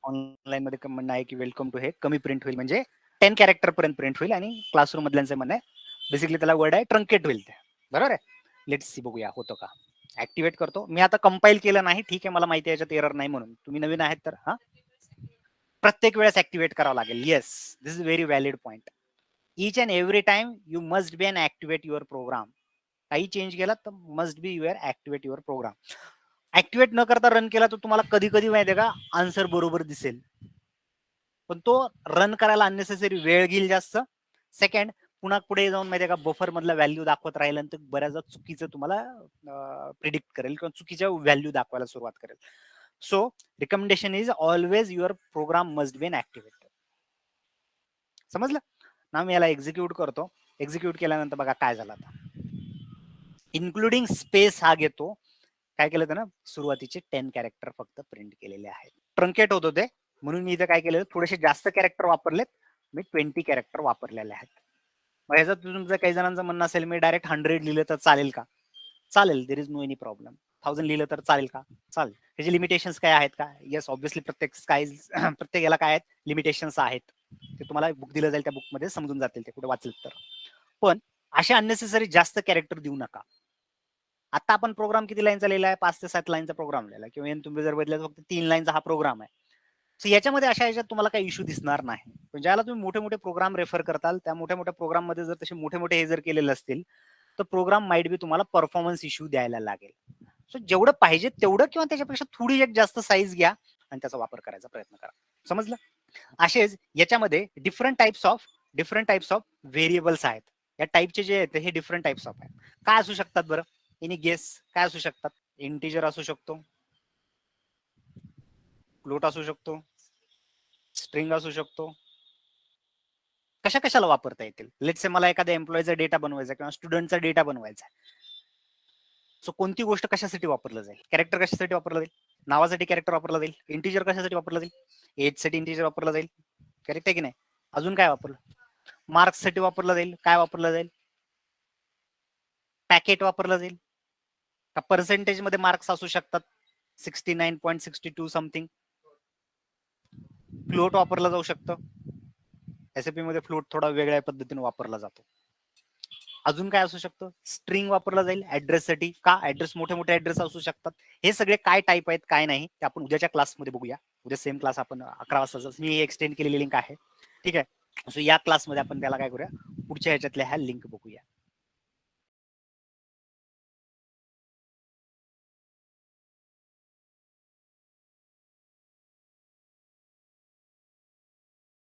S1: ऑनलाईन मध्ये म्हणणं आहे की वेलकम टू हे कमी प्रिंट होईल, म्हणजे 10 कॅरेक्टर पर्यंत प्रिंट होईल. आणि क्लासरूम मधल्यांचं म्हणणं आहे बेसिकली त्याला वर्ड आहे ट्रंकेट होईल ते, बरोबर आहे. लेट्स सी, बघूया होतं का. ऍक्टिव्हेट करतो मी. आता कंपाईल केलं नाही, ठीक आहे, मला माहिती आहे याच्यात एरर नाही म्हणून. तुम्ही नवीन आहेत तर हा प्रत्येक वेळेस ऍक्टिव्हेट करावं लागेल. Yes, this is very valid point. each and every time you must be an activate your program. काही चेंज केला तर must be your activate your program. Activate न करता रन केला तर तुम्हाला कधी कधी माहिती आहे का, आन्सर बरोबर दिसेल, पण तो रन करायला अननेसेसरी वेळ घेईल जास्त. सेकंड, पुन्हा पुढे जाऊन माहिती आहे का, बफर मधला व्हॅल्यू दाखवत राहील आणि बऱ्याचदा चुकीचं तुम्हाला प्रिडिक्ट करेल किंवा चुकीच्या व्हॅल्यू दाखवायला सुरुवात करेल. So recommendation is always your program must be an activate. समजलं ना? मी याला एक्झिक्यूट करतो. एक्झिक्यूट केल्यानंतर बघा काय झालं. आता इन्क्लुडिंग स्पेस हा घेतो. काय केलं त्यानं, सुरुवातीचे 10 कॅरेक्टर फक्त प्रिंट केलेले आहेत. ट्रंकेट होत होते म्हणून मी इथं काय केलं, थोडेसे जास्त कॅरेक्टर वापरलेत. मी 20 कॅरेक्टर वापरलेले आहेत. मग ह्याचं तुमचं काही जणांचं म्हणणं असेल, मी डायरेक्ट 100 लिहिलं तर चालेल का? चालेल, there is no any problem. 1000 लिहिलं तर चालेल का? चालेल. त्याचे लिमिटेशन्स काय आहेत का? येस, ऑब्व्हियसली प्रत्येक प्रत्येक याला काय आहेत, लिमिटेशन्स आहेत. ते तुम्हाला बुक दिलं जाईल, त्या बुकमध्ये समजून जातील ते कुठे वाचलं तर. पण असे अननेसेसरी जास्त कॅरेक्टर देऊ नका. आता आपण प्रोग्राम किती लाईनचा लिहिला आहे, 5 ते 7 लाईनचा प्रोग्राम लिहिला, किंवा तुम्ही जर बदलत फक्त 3 लाईनचा हा प्रोग्राम आहे. सो याच्यामध्ये अशा याच्यात तुम्हाला काही इश्यू दिसणार नाही. पण ज्याला तुम्ही मोठे मोठे प्रोग्राम रेफर करताल, त्या मोठ्या मोठ्या प्रोग्राम मध्ये जर तसे मोठे मोठे हे जर केलेले असतील तर प्रोग्राम माइट बी तुम्हाला परफॉर्मन्स इश्यू द्यायला लागेल. सो जेवढं पाहिजे तेवढं किंवा त्याच्यापेक्षा थोडी एक जास्त साईज घ्या आणि त्याचा वापर करायचा प्रयत्न करा. समजलं? असेच याच्यामध्ये डिफरंट टाइप्स ऑफ व्हेरिएबल्स आहेत. या टाइपचे जे आहेत हे डिफरंट टाइप्स ऑफ आहेत. काय असू शकतात बरं? एनी गेस काय असू शकतात? इंटिजर असू शकतो, फ्लोट असू शकतो, स्ट्रिंग असू शकतो. कशा कशाला वापरता येतील? लेट्स से मला एखाद्या एम्प्लॉईचा डेटा बनवायचा किंवा स्टुडंटचा डेटा बनवायचा. सो कोणती गोष्ट कशासाठी वापरलं जाईल? कॅरेक्टर कशासाठी वापरलं जाईल? नावासाठी कॅरेक्टर वापरला जाईल. इंटिजर कशासाठी वापरलं जाईल? एज साठी इंटिजर वापरला जाईल. करेक्ट आहे की नाही? अजून काय वापरलं? मार्क्स साठी वापरला जाईल. काय वापरलं जाईल? पॅकेट वापरलं जाईल. का पर्सेंटेज मध्ये मार्क्स असू शकतात, 69.62 समथिंग. फ्लोट वापरला जाऊ शकतं. एसएपी मध्ये फ्लोट थोडा वेगळ्या पद्धतीने वापरला जातो. अजून काय असू शकतं? स्ट्रिंग वापरला जाईल ऍड्रेससाठी. का? ऍड्रेस मोठे मोठे ऍड्रेस असू शकतात. हे सगळे काय टाईप आहेत काय नाही ते आपण उद्याच्या क्लासमध्ये बघूया. उद्या सेम क्लास आपण 11 वाजता, मी एक्सटेंड केलेली लिंक आहे, ठीक आहे. सो या क्लासमध्ये आपण त्याला काय करूया, पुढच्या ह्याच्यातल्या ह्या लिंक बघूया.